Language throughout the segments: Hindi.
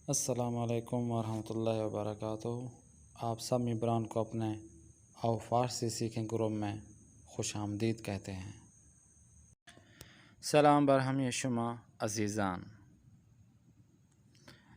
अस्सलामुअलैकुम वरहमतुल्लाहि वबरकातुहू। आप सब मेंबरान को अपने और फ़ारसी सीखें ग्रुप में खुश आमदीद कहते हैं। सलाम बर हमी शुमा अज़ीज़ान।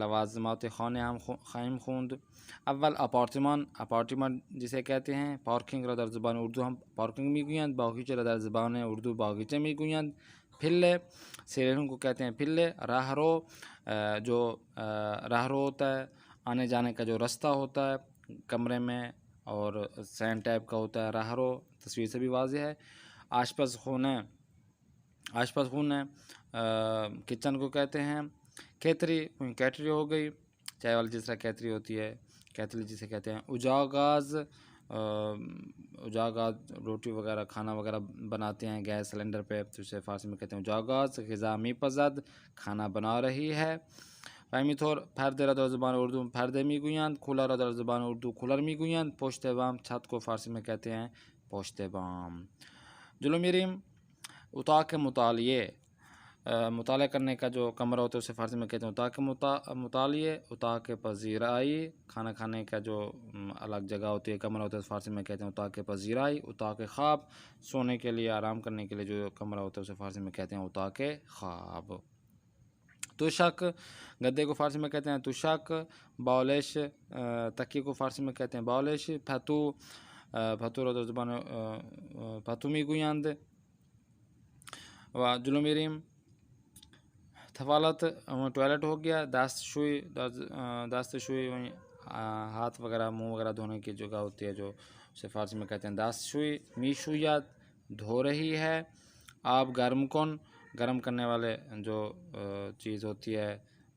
लवाजमात खाने हम ख़ाइम खूंद। अव्वल अपार्टमान जिसे कहते हैं। पार्किंग रा दर ज़बान उर्दू हम पार्किंग में गुयंद। बागीचे रा दर ज़बान उर्दू बागीचे में गुयंद। फिल्ले सेरेलों को कहते हैं फिल्ले। राहरो जो राहरो होता है, आने जाने का जो रास्ता होता है कमरे में, और सैन टाइप का होता है राहरो, तस्वीर से भी वाज़ेह है। आशपास खून है किचन को कहते हैं। कैतरी कैटरी हो गई, चाय वाली जिस तरह कैतरी होती है, कैतली जिसे कहते हैं। उजागाज़ रोटी वगैरह खाना वगैरह बनाते हैं गैस सिलेंडर पे, तो उसे फ़ारसी में कहते हैं उजागाज़। ग़िज़ा मी पज़द खाना बना रही है। फ़हमी थोर फर्दे रदर ज़बान उर्दू फर्दे मी गुयंद। कूलर रदर ज़बान उर्दू कूलर मी गुयंद। पोश्ते बाम छत को फ़ारसी में कहते हैं पोश्ते बाम। जुलो मीरीम उता के मुतालिए मुताला करने का जो कमरा होता है उसे फ़ारसी में कहते हैं उता के मुतालिए। उता के पज़ीराई खाना खाने का जो अलग जगह होती है कमरा होता है फ़ारसी में कहते हैं उता के पज़ीराई। उता के ख़्वाब सोने के लिए आराम करने के लिए जो कमरा होता है उसे फ़ारसी में कहते हैं उता के ख़्वाब। तुशक गद्दे को फ़ारसी में कहते हैं तुशक। बालिश तकिए को फ़ारसी में कहते हैं बालिश। फतू रो ज़बान फतूमी गुयंद व जुलुमीरिम। थवालत टॉयलेट हो गया। दास्त शुई हाथ वगैरह मुंह वगैरह धोने की जगह होती है जो उसे फ़ारसी में कहते हैं दास्त शुई। मीशुयात धो रही है। आप गर्म करने वाले जो चीज़ होती है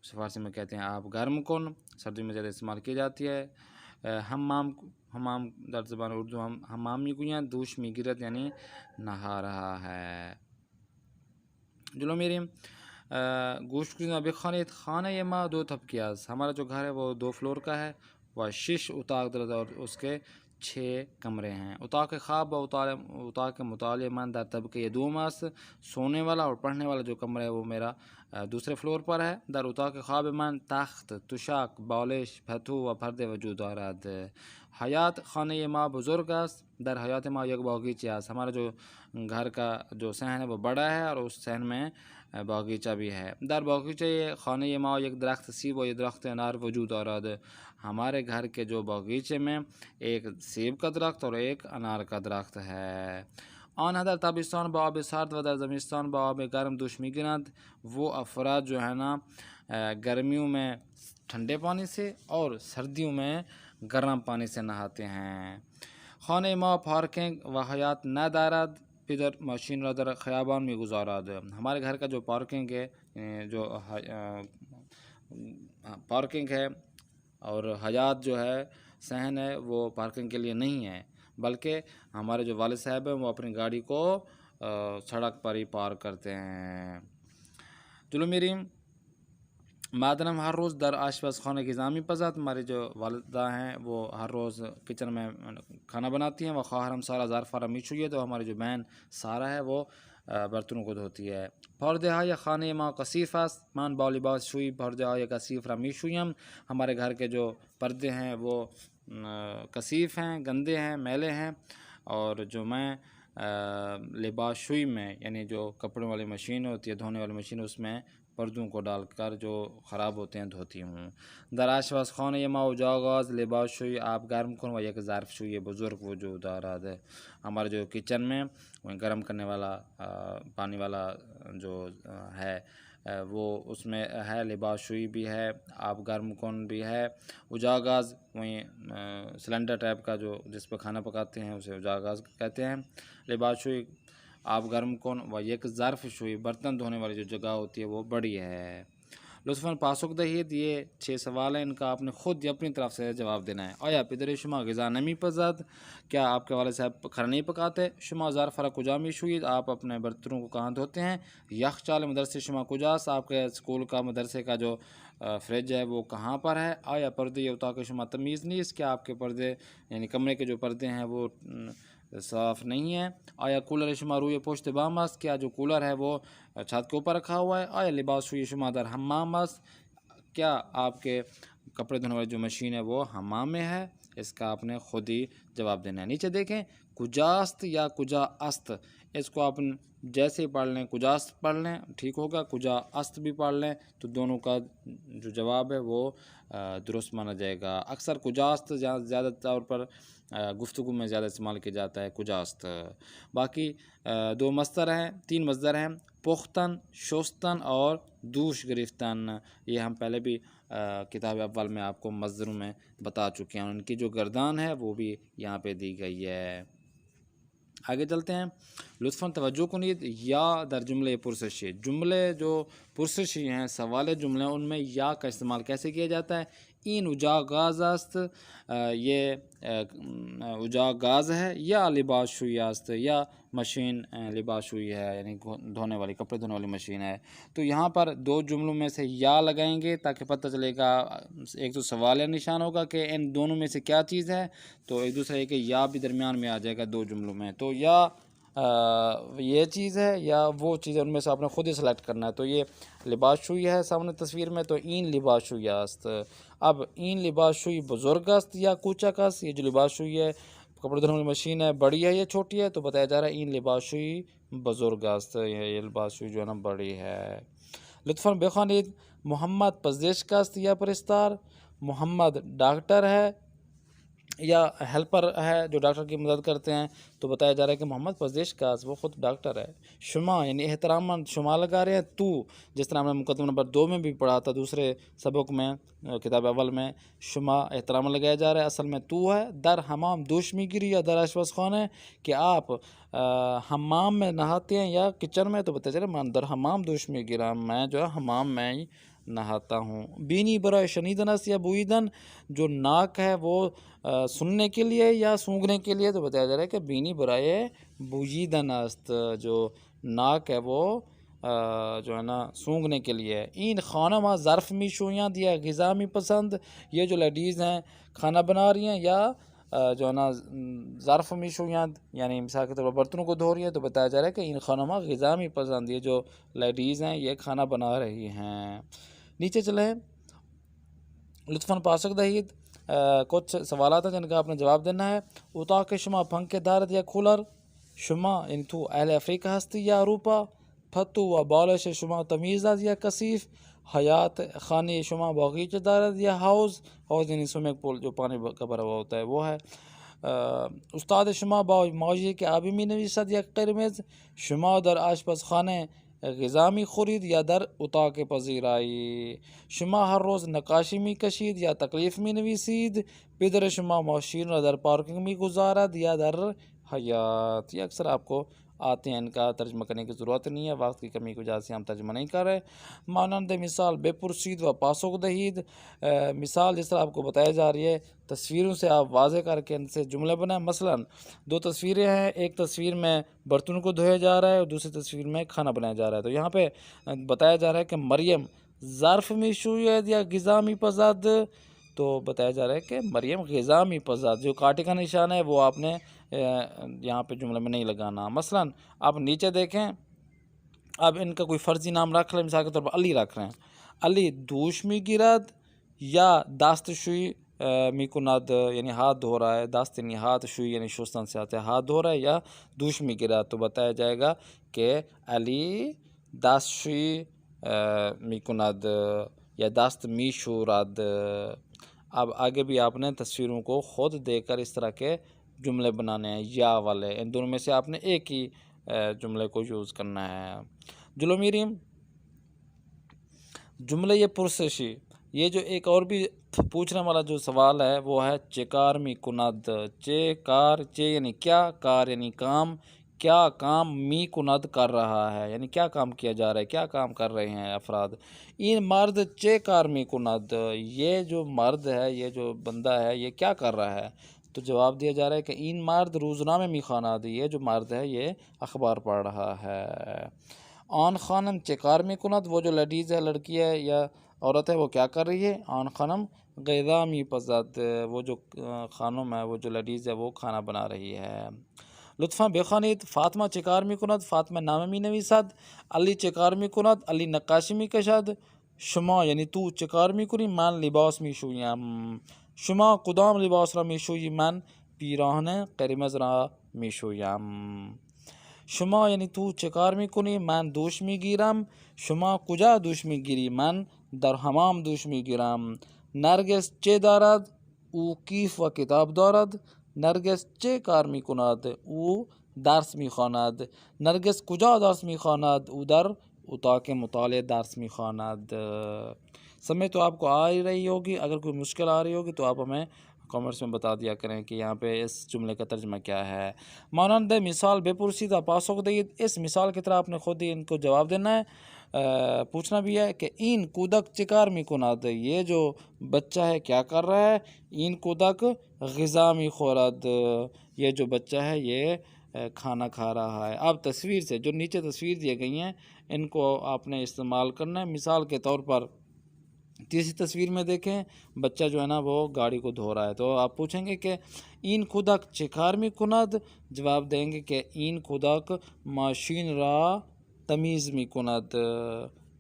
उसे फ़ारसी में कहते हैं आप गर्म कौन, सर्दी में ज़्यादा इस्तेमाल की जाती है। हमाम दर ज़बान उर्दू हम हमाम में गुया दूश में गिरत यानी नहा रहा है। जुलो मेरी गोश्त की अभी खाना ये माँ दो तबकियाज। हमारा जो घर है वो 2 फ्लोर का है। वह शीश उताक दर्द और उसके 6 कमरे हैं। उता के ख्वाब उता के मुताले मन दर तबके ये 2 मास सोने वाला और पढ़ने वाला जो कमरा है वो मेरा दूसरे फ्लोर पर है। दर उता के ख्वाब मन तख्त तुशाक बालिश फतू व फर्द वजूद आरद। हयात खाने ये माँ बुज़ुर्ग आस। दर हयात माँ एक बागीचे आस। हमारा जो घर का जो सहन है वो बड़ा है और उस सहन में बागीचा भी है। दर बागीचे ये खाने ये माँ एक दरख्त सीब व ये दरख्त अनार वजूद आरद। हमारे घर के जो बागीचे में एक सेब का दरख्त और एक अनार का दरख्त है। आन हदर ताबिस्तान बाब सर्द व दर ज़मिस्तान बाब गर्म दुश्मी गिनत। वो अफराद जो है ना गर्मियों में ठंडे पानी से और सर्दियों में गर्म पानी से नहाते हैं। खाने माँ पार्किंग व हयात न दारद इधर मशीन रदर ख़याबान में गुजारद। हमारे घर का जो पार्किंग है जो पार्किंग है और हयात जो है सहन है वो पार्किंग के लिए नहीं है, बल्कि हमारे जो वालिद साहब हैं वो अपनी गाड़ी को सड़क पर ही पार्क करते हैं। चलो मेरी मादनम हर रोज़ दर आशपास खाने की जामी पज़ात। हमारी जो वालिदा हैं वो हर रोज़ किचन में खाना बनाती हैं। वह ख़ाहरम सारा ज़ारफ़ारा मीशु है, तो हमारी जो बहन सारा है वो बर्तनों को धोती है। फर्दहा या खाने माँ कसीफ़ास मान बालिबास शुई फर्दहा या कसीफ़ रमीशुयम। हमारे घर के जो पर्दे हैं वो कसीफ़ हैं, गंदे हैं, मैले हैं, और जो मैं लिबास शुई में यानी जो कपड़ों वाली मशीन होती है धोने वाली मशीन उसमें पर्दों को डालकर जो ख़राब होते हैं धोती हूँ। दराशवास खान ये माँ उजागाज लिबास शुई आप गर्म कौन व एक ज़ारफ़ शुई ये बुज़ुर्ग वजूद आराद है। हमारे जो किचन में गर्म करने वाला पानी वाला जो है वो उसमें है लिबास शुई भी है, आप गर्म कौन भी है। उजागाज वहीं सिलेंडर टाइप का जो जिस पर खाना पकाते हैं उसे उजागाज कहते हैं। लिबास शुई आप गर्म कौन व एक ज़र्फ़ शुई बर्तन धोने वाली जो जगह होती है वो बड़ी है। लुत्फ़न पासुक दहीद। ये 6 सवाल हैं, इनका आपने ख़ुद अपनी तरफ से जवाब देना है। आया पिदर शुमा ग़िज़ा नमी पज़द, क्या आपके वाले साहब खाना नहीं पकाते? शुमा ज़ार फ़रा कुजा मिशुईद, आप अपने बर्तनों को कहाँ धोते हैं? यख चाल मदरसे शुमा कुजास, आपके स्कूल का मदरसे का जो फ्रिज है वो कहाँ पर है? आया पर्दे ये उता के शुमा तमीज़ नहीं, क्या आपके पर्दे यानी कमरे के जो पर्दे हैं वो साफ़ नहीं है? आया कूलर शुमा रूए पोश्त बामस, क्या जो कूलर है वो छत के ऊपर रखा हुआ है? आया लिबास हुई शुमा दर हम्मामस, क्या आपके कपड़े धोने वाली जो मशीन है वो हम्माम में है? इसका आपने ख़ुद ही जवाब देना है। नीचे देखें कुजास्त या कुजा अस्त, इसको आप जैसे ही पढ़ लें कुजास्त पढ़ लें ठीक होगा, कुजा अस्त भी पढ़ लें तो दोनों का जो जवाब है वो दुरुस्त माना जाएगा। अक्सर कुजास्त ज़्यादा तौर पर गुफ्तगू में ज़्यादा इस्तेमाल किया जाता है कुजास्त। बाकी 2 मस्दर हैं, 3 मस्दर हैं, पुख्तन, शुस्तन और दूश गिरफ्तन। ये हम पहले भी किताब अव्वल में आपको मस्दरों में बता चुके हैं। उनकी जो गर्दान है वो भी यहाँ पे दी गई है। आगे चलते हैं। लुत्फ़न तवज्जो कुनीत, या दर जुमले पुरसशी, जुमले जो पुरसशी हैं सवाल जुमले उनमें या का इस्तेमाल कैसे किया जाता है? इन उजा गाज़ास्त, ये उजा गाज़ है, या लिबास शुयास्त, या मशीन लिबास हुई है यानी धोने वाली कपड़े धोने वाली मशीन है। तो यहाँ पर 2 जुमलों में से या लगाएंगे ताकि पता चलेगा, एक तो सवाल निशान होगा कि इन दोनों में से क्या चीज़ है, तो एक दूसरे के या भी दरमियान में आ जाएगा 2 जुमलों में। तो या ये चीज़ है या वो चीज़ है, उनमें से आपने ख़ुद ही सेलेक्ट करना है। तो ये लिबास शुई है सामने तस्वीर में, तो इन लिबास शुयास्त। अब इन लिबास शुई बुजुर्गस्त या कूचकस्त, ये जो लिबास शुई है कपड़े धोने वाली मशीन है बड़ी है या छोटी है? तो बताया जा रहा है इन लिबास शुई बुजुर्गस्त, ये लिबास शुई जो है ना बड़ी है। लुत्फ़न बेखानिद, मोहम्मद पज़ेशकस्त या परिस्तार, मोहम्मद डॉक्टर है या हेल्पर है जो डॉक्टर की मदद करते हैं? तो बताया जा रहा है कि मोहम्मद पज़ेशकस्त वो ख़ुद डॉक्टर है। शुमा यानी एहतरामन शुमा लगा रहे हैं, तू जिस तरह हमने मुकदमा नंबर 2 में भी पढ़ा था दूसरे सबक में किताब अव्वल में, शुमा एहतराम लगाया जा रहा है, असल में तू है। दर हमाम दूशमी गिरी या दर आशवस खान है कि आप हमाम में नहाते हैं या किचन में? तो बताया जा रहा है मान दर हमाम दूशमी गिरा, मैं जो है हमाम में ही नहाता हूँ। बीनी बरा शनीदनस या बुईदन, जो नाक है वो सुनने के लिए या सूंघने के लिए? तो बताया जा रहा है कि बीनी बराए बुईदनस्त, जो नाक है वो जो है ना सूंघने के लिए। इन खाना में ज़र्फ़ में शुयाँ दिया ग़िज़ा में पसंद, ये जो लेडीज़ हैं खाना बना रही हैं या जो है ना ज़र्फ़ में शुयाँ यानी मिसाल के तौर पर बर्तनों को धो रही हैं? तो बताया जा रहा है कि इन खानों में ग़िज़ा में पसंद, ये जो लेडीज़ हैं ये खाना बना रही हैं। नीचे चलें। लुत्फ़न पासक दहीद, कुछ सवालात हैं जिनका आपने जवाब देना है। उता के शुमा पंखे दारत या कूलर, शुमा यानी तू अहल अफ्रीका हस्ती या अरूपा, फतू व बालिश शुमा तमीज़ात या कसीफ़, हयात खानी शुमा बागीचे दारत या हाउस, हाउस यानी स्विमिंग पूल जो पानी का भरा हुआ होता है वो है। उस्ताद शुमा बा मौजी के आबी में नवीसत या करमेज़, शुमा दर आशपस खाने ग़िज़ामी खुरीद या दर उता के पजीराई, शुमा हर रोज़ नकाशी में कशीद या तकलीफ़ में नवीसीद, पिदर शुमा मौशीन दर पार्किंग में गुजारत या दर हयात। ये अक्सर आपको आते हैं, इनका तर्जमा करने की ज़रूरत नहीं है, वक्त की कमी की वजह से हम तर्जमा नहीं कर रहे। मानंद मिसाल बेपुरसीद व पासुक दहीद, मिसाल जिस तरह आपको बताया जा रही है तस्वीरों से आप वाज़े करके इनसे जुमले बनाएं। मसलन 2 तस्वीरें हैं, एक तस्वीर में बर्तनों को धोया जा रहा है और दूसरी तस्वीर में खाना बनाया जा रहा है। तो यहाँ पे बताया जा रहा है कि मरियम ज़र्फ़ में शुयद या ग़िज़ा में पज़द, तो बताया जा रहा है कि मरियम ग़िज़ा में पज़द, जो कांटे का निशान है वो आपने यहाँ पे जुमले में नहीं लगाना। मसलन आप नीचे देखें, अब इनका कोई फ़र्जी नाम रख लें, मिसाल के तौर पर अली रख रहे हैं, अली दूश में गिरद या दास्त शुई मिकुनाद यानी हाथ धो रहा है, दास्त यानी हाथ, शुई यानी शुस्तन से आता है हाथ धो रहा है, या दूश में गिरा, तो बताया जाएगा कि अली दास्त शुई मिकुनाद या दास्त मी शुराद। अब आगे भी आपने तस्वीरों को ख़ुद देकर इस तरह के जुमले बनाने हैं या वाले, इन दोनों में से आपने एक ही जुमले को यूज़ करना है। जुलोमीरिम जुमले ये पुरसशी, ये जो एक और भी पूछने वाला जो सवाल है वो है चेकार मी कुनद, चे कार, चे यानी क्या, कार यानी काम, क्या काम मी कुनद कर रहा है, यानी क्या काम किया जा रहा है, क्या काम कर रहे हैं अफराद। इन मर्द चे कार मी कुनद, ये जो मर्द है, ये जो बंदा है, ये क्या कर रहा है। तो जवाब दिया जा रहा है कि इन मर्द रोज़नामे मी खानाद, ये जो मर्द है ये अखबार पढ़ रहा है। आन खानम चे कार मी कुनद, वो जो लेडीज़ है, लड़की है या औरत है, वो क्या कर रही है। आन खानम गैदा मी पसद, वो जो खानम है, वो जो लेडीज़ है, वो खाना बना रही है। लुत्फ़ा बेखानीत फ़ातिमा चिकार मी कुनद, फ़ातिमा नामे मी नवीसद। अली चिकार मी कुनद, अली नक्काशी मी कशद। शुमा यानी तू चिकार मी कुनी, मन लिबास मी शुयाम। शुमा कुदाम लिबास रा मी शुई, मन पीराहने करिमज रा मी शुयाम। शुमा यानी तू चिकार मी कुनी, मन दूश मी गिरम। शुमा कुजा दूश मी गिरी, मन दर हमाम दूश मी गिरम। नरगिस चे दारद, ऊ कीफ व किताब दारद। नरगिस चे कार मी कुनाद, ऊ दर्स मी खानाद। नरगिस कुजा दर्स मी खानाद, ऊ दर उताके मुताले दर्स मी खानाद। समय तो आपको आ ही रही होगी, अगर कोई मुश्किल आ रही होगी तो आप हमें कमेंट्स में बता दिया करें कि यहाँ पे इस जुमले का तर्जमा क्या है। मानंद मिसाल बेपुरसीदा पासों दे, इस मिसाल की तरह आपने खुद ही इनको जवाब देना है। पूछना भी है कि इन कूदक चिकार मी कुनाद, ये जो बच्चा है क्या कर रहा है। इन कूदक ग़िज़ा मी खोरद, ये जो बच्चा है ये खाना खा रहा है। अब तस्वीर से जो नीचे तस्वीर दी गई हैं इनको आपने इस्तेमाल करना है। मिसाल के तौर पर तीसरी तस्वीर में देखें, बच्चा जो है ना वो गाड़ी को धो रहा है, तो आप पूछेंगे कि इन खुदक चिकार में कुनद, जवाब देंगे कि इन खुदक मशीन रा तमीज़ में कुनद,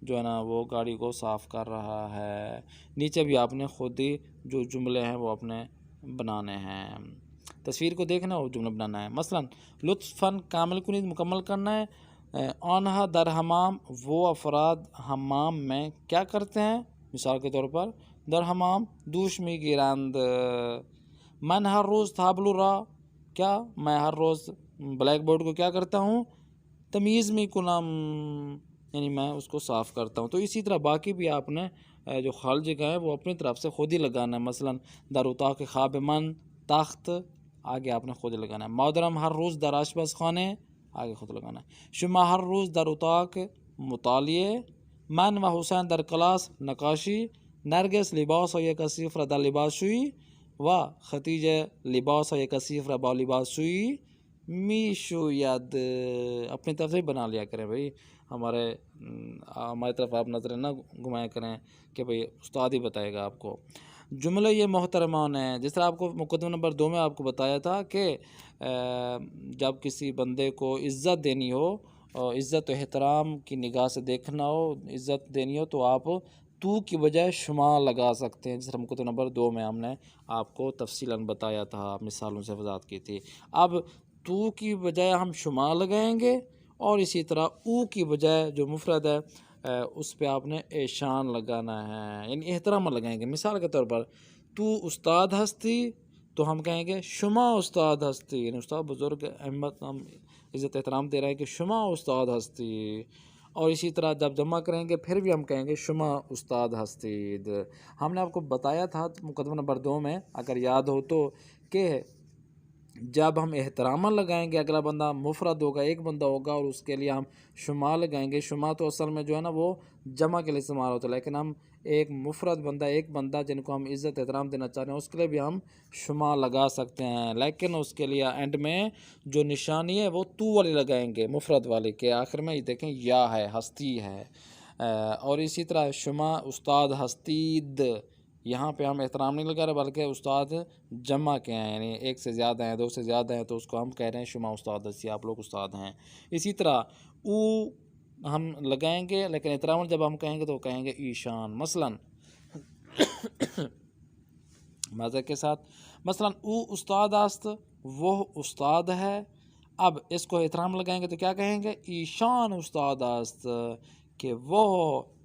जो है ना वो गाड़ी को साफ़ कर रहा है। नीचे भी आपने खुद ही जो जुमले हैं वो अपने बनाने हैं, तस्वीर को देखना और जुमला बनाना है। मसलन लुत्फ़न कामिल कुनीद मुकम्मल करना है। आनहा दर हमाम, वो अफराद हमाम में क्या करते हैं। मिसाल के तौर पर दर हमाम दूश में गिरांद। मन हर रोज़ थाबलू रा, क्या मैं हर रोज़ ब्लैक बोर्ड को क्या करता हूँ, तमीज़ में कुनम, यानी मैं उसको साफ़ करता हूँ। तो इसी तरह बाकी भी आपने जो खाल जगह है वो अपनी तरफ से खुद ही लगाना है। मसलन दर उता के ख्वाब मन तख्त, आगे आपने खुद लगाना है। मोहतरम हर रोज़ दर आशपस खाने, आगे खुद लगाना है। शुमा हर रोज़ दर उताक मुतालिए। मन व हुसैन दर क्लास नकाशी। नरगिस लिबास और कसीफ़ रदा लिबाशुई, व खतीज लिबास और कसीफ़ रबा लिबाशुई मीशु याद। अपनी तरफ से बना लिया करें भाई, हमारी तरफ आप नज़रें ना घुमाया करें कि भाई उस्ताद ही बताएगा आपको। जुमले ये मोहतरमान हैं, जिस तरह आपको मुकदमा नंबर 2 में आपको बताया था कि जब किसी बंदे को इज़्ज़त देनी हो और इज़्ज़त एहतराम की निगाह से देखना हो, इज़्ज़त देनी हो, तो आप तू की बजाय शुमा लगा सकते हैं। जिस तरह मुकदमा नंबर 2 में हमने आपको तफसीलन बताया था, मिसालों से वजाहत की थी। अब तू की बजाय हम शुमा लगाएंगे और इसी तरह ऊ की बजाय जो मुफरद है उस पे आपने एशान लगाना है, यानी एहतराम लगाएंगे। मिसाल के तौर पर तू उस्ताद हस्ती, तो हम कहेंगे शुमा उस्ताद हस्ती, यानी उस्ताद बुज़ुर्ग अहमद, हम इज़्ज़त एहतराम दे रहे हैं कि शुमा उस्ताद हस्ती। और इसी तरह जब जमा करेंगे फिर भी हम कहेंगे शुमा उस्ताद हस्तीद। हमने आपको बताया था मुकदमा नंबर 2 में, अगर याद हो तो, कि जब हम एहतरामा लगाएंगे अगला बंदा मुफरद होगा, एक बंदा होगा, और उसके लिए हम शुमा लगाएंगे। शुमा तो असल में जो है ना वो जमा के लिए इस्तेमाल होता है, लेकिन हम एक मुफरद बंदा, एक बंदा जिनको हम इज़्ज़त एहतराम देना चाह रहे हैं, उसके लिए भी हम शुमा लगा सकते हैं। लेकिन उसके लिए एंड में जो निशानी है वो तू वाली लगाएंगे, मुफरद वाली के आखिर में। ये देखें या है, हस्ती है। और इसी तरह शुमा उस्ताद हस्तीद, यहाँ पे हम एहतराम नहीं लगा रहे बल्कि उस्ताद जमा के हैं, यानी एक से ज़्यादा हैं, दो से ज़्यादा हैं, तो उसको हम कह रहे हैं शुमा उस्ताद हस्ती, आप लोग उस्ताद हैं। इसी तरह ऊ हम लगाएंगे, लेकिन एहतराम जब हम कहेंगे तो कहेंगे ईशान। मसलन मज़े के साथ, मसलन ऊ उस्ताद आस्त, वो उस्ताद है। अब इसको एहतराम लगाएंगे तो क्या कहेंगे, ईशान उस्ताद आस्त, कि वो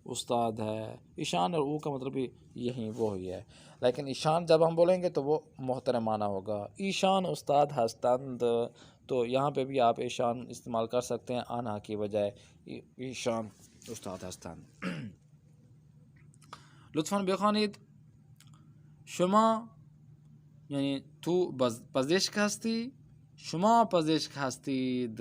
उस्ताद है। ईशान और ऊ का मतलब भी यही वो ही है, लेकिन ईशान जब हम बोलेंगे तो वो मोहतरमाना होगा। ईशान उस्ताद हस्तंद, तो यहाँ पे भी आप ईशान इस्तेमाल कर सकते हैं आना की बजाय, ईशान उस्ताद हस्तंद। लुत्फ़न बेखानिद शुमा यानी तू पजिश हस्ती, शुमा पजिश हस्तीद।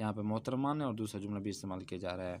यहाँ पे मोहतरमान है और दूसरा जुमला भी इस्तेमाल किया जा रहा है.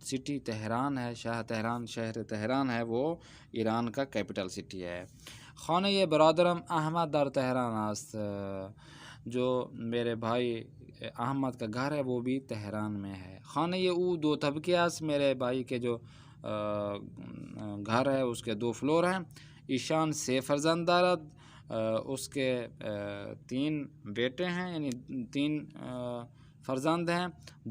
सिटी तेहरान है, शहर तेहरान है, वो ईरान का कैपिटल सिटी है. खाने ये बरदरम अहमद दर तेहरान आस्त. जो मेरे भाई अहमद का घर है वो भी तेहरान में है. खाने ये ऊ 2 तबके आस. मेरे भाई के जो घर है उसके 2 फ्लोर हैं. ईशान से फर्जंद दारद. उसके 3 बेटे हैं यानी 3 फर्जंद हैं.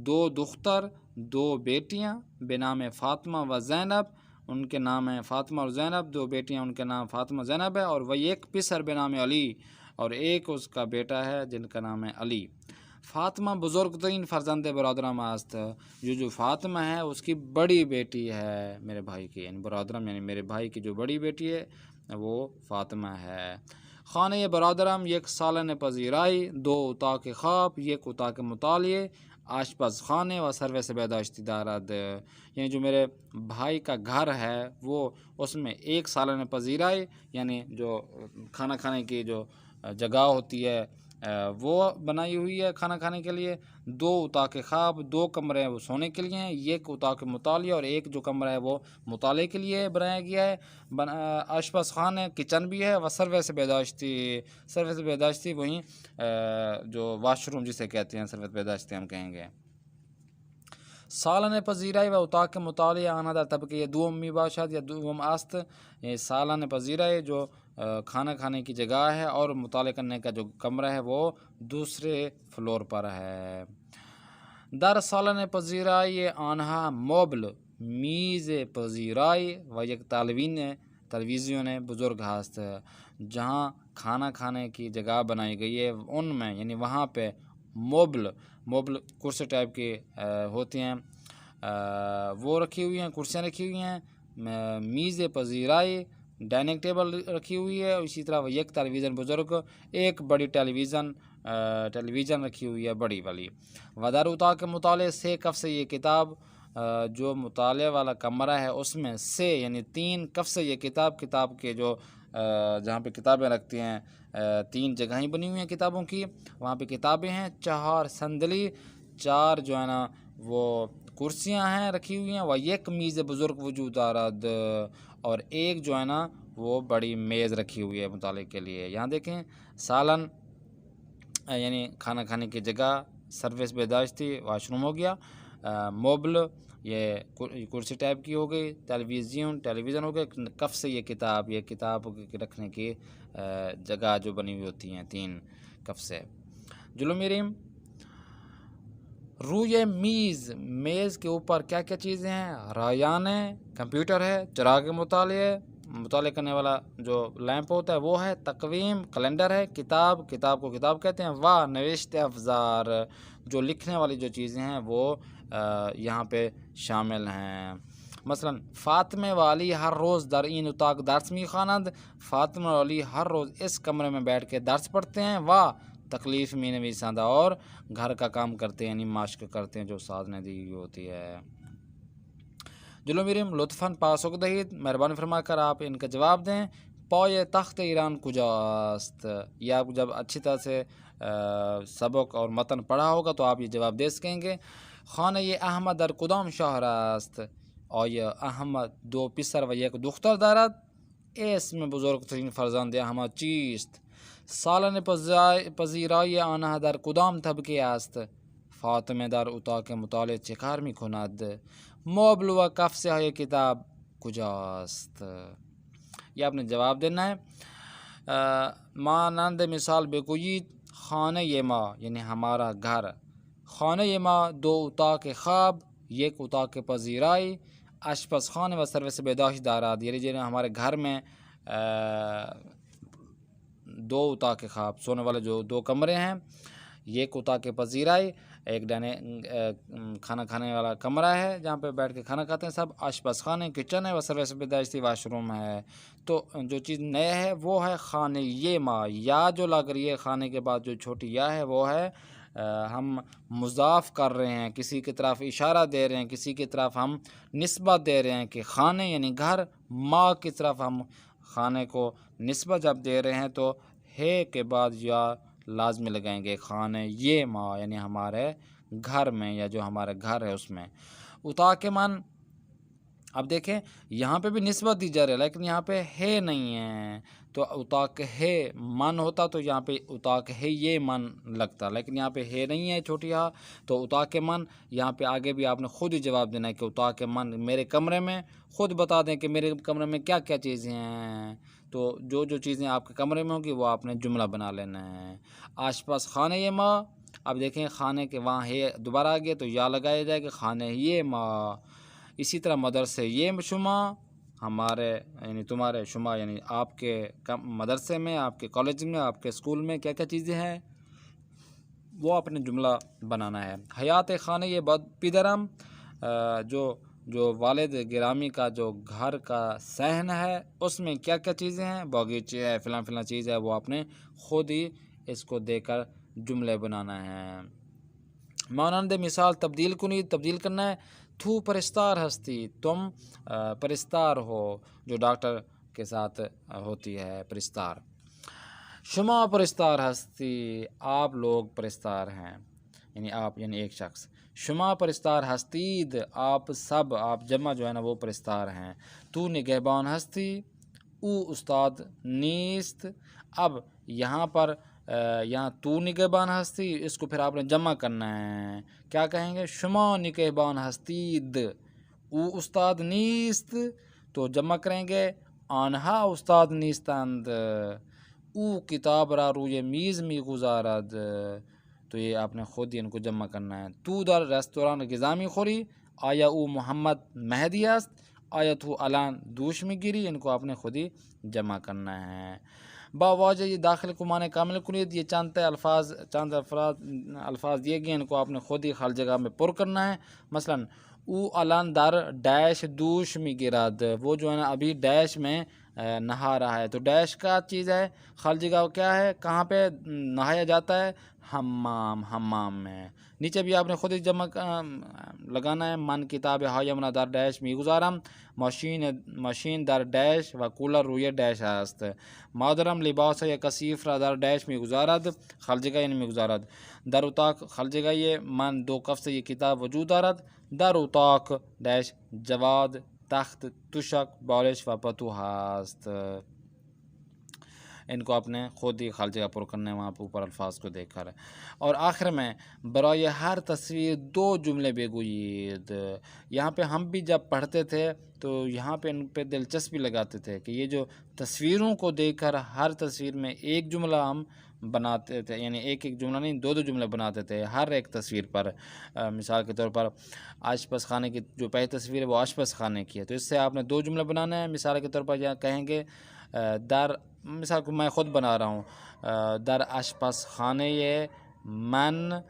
2 दुख्तर 2 बेटियां बेनाम फ़ातिमा व ज़ैनब. उनके नाम है फ़ातिमा और ज़ैनब. 2 बेटियां उनके नाम फ़ातिमा ज़ैनब है. और वही एक पिसर बेनाम अली और एक उसका बेटा है जिनका नाम है अली. फ़ातिमा बुज़ुर्ग तरीन फ़र्जंद बरदरम आस्त. जो फ़ातिमा है उसकी बड़ी बेटी है मेरे भाई की, यानी बरदरम यानी मेरे भाई की जो बड़ी बेटी है वो फ़ातिमा है. खाने बरदरम एक सालन पजीराई, 2 उताक ख़ाब, 1 उताक मुतालिए, आशपज़ खाने व सर्विस बेदाश्ती दारद. यानी जो मेरे भाई का घर है वो उसमें 1 सालन पजीराई यानी जो खाना खाने की जो जगह होती है वो बनाई हुई है खाना खाने के लिए. 2 उताक ख़ाब, 2 कमरे हैं वो सोने के लिए हैं. 1 उताक मुतालिया और 1 जो कमरा है वो मुताले के लिए बनाया गया है. आशपज़ खाने किचन भी है. व सर्विस बेदाश्ती वहीं जो वाशरूम जिसे कहते हैं सर्विस बेदाश्ती हम कहेंगे. सालन पजीराई व उताक मुतालिया आना दर तबके ये दूम मी बाशाद या दूम आस्त. ये सालन पजीराई जो खाना खाने की जगह है और मुताले करने का जो कमरा है वो दूसरे फ्लोर पर है. दर सालन पजीराई आनहा मोबल मीज़ पजीराई व एक तलवीज़ियन बुज़ुर्ग हास्त. जहाँ खाना खाने की जगह बनाई गई है उनमें यानी वहाँ पे मोबल कुर्सी टाइप की होती हैं वो रखी हुई हैं, कुर्सियाँ रखी हुई हैं. मीज़ पजीराई डाइनिंग टेबल रखी हुई है. इसी तरह एक टेलीविज़न बुज़ुर्ग, एक बड़ी टेलीविज़न रखी हुई है बड़ी वाली. वदर उता के मुताले से कफ से ये किताब जो मुताले वाला कमरा है उसमें से यानी 3 कफ से ये किताब के जो जहाँ पे किताबें रखती हैं 3 जगहें बनी हुई हैं किताबों की. वहाँ पे किताबें हैं. 4 संदली 4 जो है ना वो कुर्सियाँ हैं रखी हुई हैं. वह एक मीज़ बुज़ुर्ग वजूद आरद और एक जो है ना वो बड़ी मेज़ रखी हुई है मुताले के लिए. यहाँ देखें सालन यानी खाना खाने की जगह, सर्विस बेदाश्ती वाशरूम हो गया, मोबल ये कुर्सी टाइप की हो गई, टेलीविज़न हो गया. कफ से ये किताब रखने की जगह जो बनी हुई होती हैं 3 कफ से. जुलो मेरीम रूए मेज़ के ऊपर क्या क्या चीज़ें हैं? रायान है, कंप्यूटर है, चिराग मुताले करने वाला जो लैंप होता है वो है. तकवीम कैलेंडर है. किताब को किताब कहते हैं. वाह नविश्ते अफ़ज़ार जो लिखने वाली जो चीज़ें हैं वो यहाँ पे शामिल हैं. मसलन फ़ातिमा वाली हर रोज़ दर इन उताक दर्स मी खानद. फ़ातिमा वाली हर रोज़ इस कमरे में बैठ के दर्स पढ़ते हैं. वाह तकलीफ़ में नवीसादा और घर का काम करते हैं यानी माश्क करते हैं जो साथ ने दी हुई होती है. जुलो मेरीम लुत्फ़न पासुक दहीद मेहरबानी फरमा कर आप इनका जवाब दें. पाए तख्त ईरान कुजास्त. ये आप जब अच्छी तरह से सबक और मतन पढ़ा होगा तो आप ये जवाब दे सकेंगे. खाने ये अहमद दर कुदाम शहरास्त. और ये अहमद 2 पिसर व 1 दुख्तर दारद. इसमें बुज़ुर्ग तरीन फ़र्जंद अहमद चीस्त. सालन पजीराई आना दर कुदाम तबके आस्त. फ़ातिमा दर उता के मुताले चिकार मी खुनाद. मोबल व कफ से किताब कुजास्त. ये आपने जवाब देना है. मानंद मिसाल बेगोयीद खाने ये माँ यानी हमारा घर, खाने ये माँ दो उताक ख्वाब एक उताक पजीराई, आशपस खाने व सर्विस बेदाश दारात यानी जो हमारे घर में दो उताक ख्वाब सोने वाले जो दो कमरे हैं, एक उताक पजीराई एक डाने खाना खाने वाला कमरा है जहाँ पे बैठ के खाना खाते हैं सब, आशपस खाने किचन है व सर्विस बेदाश्ती वाशरूम है। तो जो चीज़ नया है वो है खाने ये माँ, या जो लग रही है खाने के बाद जो छोटी या है वो है हम मुज़ाफ़ कर रहे हैं, किसी की तरफ इशारा दे रहे हैं, किसी की तरफ हम निस्बत दे रहे हैं कि खाने यानी घर, माँ की तरफ हम खाने को निस्बत जब दे रहे हैं तो है के बाद या लाजमी लगाएंगे खाने ये माँ यानी हमारे घर में या जो हमारे घर है उसमें। उता के मन अब देखें यहाँ पे भी निस्बत दी जा रही है लेकिन यहाँ पे है नहीं है, तो उताक है मन होता तो यहाँ पे उताक है ये मन लगता, लेकिन यहाँ पे है नहीं है छोटी हा, तो उताक के मन यहाँ पे आगे भी आपने खुद ही जवाब देना है कि उताक के मन मेरे कमरे में, खुद बता दें कि मेरे कमरे में क्या क्या चीज़ें हैं। तो जो जो चीज़ें आपके कमरे में होंगी वो आपने जुमला बना लेना है। आसपास खाने ये माँ, अब देखें खाने के वहाँ है दोबारा आ गया तो या लगाया जाएगा खाने ये माँ। इसी तरह मदरसे ये शुमा हमारे यानी तुम्हारे शुमा यानी आपके मदरसे में, आपके कॉलेज में, आपके स्कूल में क्या क्या चीज़ें हैं वो अपने जुमला बनाना है। हयात खाने ये बद पिदरम जो जो वालिद गिरामी का जो घर का सहन है उसमें क्या क्या चीज़ें हैं, बागीचे है फ़िलां फ़िलां चीज़ है, वो आपने ख़ुद ही इसको देकर जुमले बनाना है। मानंद मिसाल तब्दील कुनी तब्दील करना है। थू परिस्तार हस्ती तुम परिस्तार हो, जो डॉक्टर के साथ होती है परिस्तार। शुमा परिस्तार हस्ती आप लोग परिस्तार हैं यानी आप यानी एक शख्स। शुमा परिस्तार हस्तीद आप सब, आप जमा जो है ना वो परिस्तार हैं। तू निगहबान हस्ती ऊ उस्ताद नीस्त। अब यहाँ पर यहाँ तू निगहबान हस्ती इसको फिर आपने जमा करना है, क्या कहेंगे शुमा निगहबान हस्तीद ऊ उस्ताद नीस्त, तो जमा करेंगे आनहा उस्ताद नीस्तंद ऊ किताब रा रूए मीज़ मी गुजारद, तो ये आपने ख़ुद ही इनको जमा करना है। तू दर रेस्तोरान गिज़ामी खोरी आया ऊ मोहम्मद महदी अस्त आया तू अलान दूश में गिरी, इनको आपने ख़ुद ही जमा करना है। बावाज ये दाखिल कुमाने कामिल कुनीत ये चंद अल्फाज दिए गए, इनको आपने ख़ुद ही खाली जगह में पुर करना है। मसलन ऊ अलान दर डैश दूश में गिराद, वो जो है ना अभी डैश में नहा रहा है, तो डैश का चीज़ है खाली जगह क्या है कहाँ पे नहाया जाता है, हम्माम, हम्माम में। नीचे भी आपने खुद ही जमा लगाना है। मन किताब हायमना दर डैश मी गुजारम मशीन दर डैश व कूलर रुए डैश हस्त मादरम लिबास या कसीफ़ दर डैश मी गुजारद खाली जगह यानी मी गुजारद दर उताक खाली जगह ये मन दो कफ से ये किताब वजूद आरद दर उताक डैश जवाद तख्त तुशक बॉलिश व पतु हास्त, इनको आपने खुद ही खाली जगह पुर करना है वहाँ पर ऊपर अल्फाज को देखकर। और आखिर में बराए हर तस्वीर दो जुमले बेगुईद, यहाँ पे हम भी जब पढ़ते थे तो यहाँ पे इन पे दिलचस्पी लगाते थे कि ये जो तस्वीरों को देखकर हर तस्वीर में एक जुमला हम बनाते थे, यानी एक एक जुमला नहीं दो दो जुमले बनाते थे हर एक तस्वीर पर। मिसाल के तौर पर आशपस खाने की जो पहली तस्वीर है वो आशपस खाने की है, तो इससे आपने दो जुमले बनाना है। मिसाल के तौर पर यहाँ कहेंगे दर, मिसाल को मैं ख़ुद बना रहा हूँ, दर आशपस खाने ये मन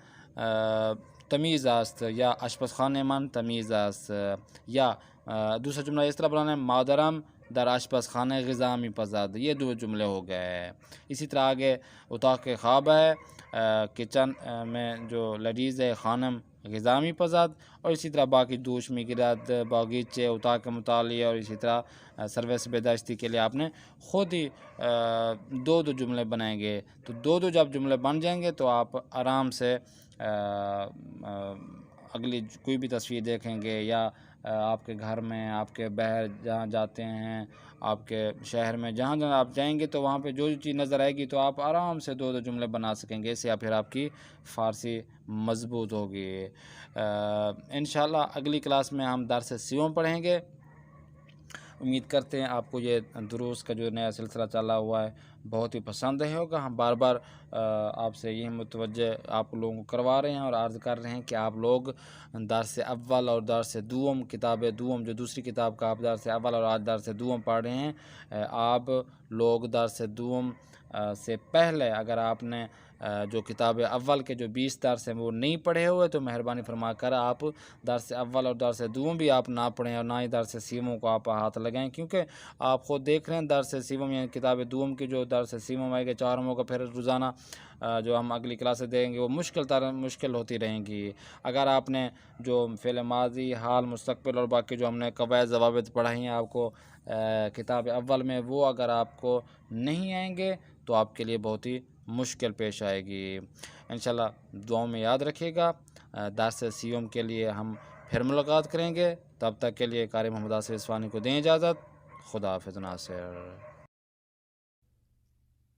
तमीज़ आस्त या आशपस खाने मन तमीज़ आस्त। या दूसरा जुमला इस तरह बनाना है मादरम दर आशपस खाने ग़िज़ामी पजाद, ये दो जुमले हो गए। इसी तरह आगे उताक के ख्वाब है किचन में जो लडीज़ है खानम ग़िज़ामी पजाद, और इसी तरह बाकी दूश में गिराद बागीचे उताक के मुताली, और इसी तरह सर्विस बेदाश्ती के लिए आपने ख़ुद ही दो दो जुमले बनाएंगे। तो दो दो जब जुमले बन जाएंगे तो आप आराम से अगली कोई भी तस्वीर देखेंगे या आपके घर में, आपके बाहर जहाँ जाते हैं, आपके शहर में जहाँ जहाँ आप जाएंगे तो वहाँ पे जो चीज़ नज़र आएगी तो आप आराम से दो दो जुमले बना सकेंगे, इससे फिर आपकी फ़ारसी मज़बूत होगी। इंशाअल्लाह अगली क्लास में हम दर्स सियों पढ़ेंगे। उम्मीद करते हैं आपको ये दुरूस का जो नया सिलसिला चला हुआ है बहुत ही पसंद है होगा। हम बार बार आपसे यही मुतवज्जे आप लोगों को करवा रहे हैं और अर्ज़ कर रहे हैं कि आप लोग दर्स अव्वल और दर्स दूम किताब दूम जो दूसरी किताब का आप दर्स अव्वल और आज दर्स दूम पढ़ रहे हैं, आप लोग दर्स दूम से पहले अगर आपने जो किताब अव्वल के जो 20 दर्स हैं वो नहीं पढ़े हुए तो मेहरबानी फरमा कर आप दर्स अव्वल और दर्स दूम भी आप ना पढ़ें और ना ही दर्स सीमों को आप हाथ लगाएं, क्योंकि आप ख़ुद देख रहे हैं दर्स सीमों यानी किताब दूम की जो दर्स सीमों आएगी 4 होगा, फिर रोज़ाना जो हम अगली क्लासेस देंगे वो मुश्किल होती रहेंगी। अगर आपने जो फ़िल माजी हाल मुस्तकबिल और बाकी जो हमने कवायद ज़वाबित पढ़ाई हैं आपको किताब अव्वल में, वो अगर आपको नहीं आएंगे तो आपके लिए बहुत ही मुश्किल पेश आएगी। इंशाल्लाह दुआओं में याद रखिएगा। दर्स सीओम के लिए हम फिर मुलाकात करेंगे, तब तक के लिए कारी मोहम्मद आसिफ इस्फानी को दें इजाज़त। खुदा हाफिज़ नासिर।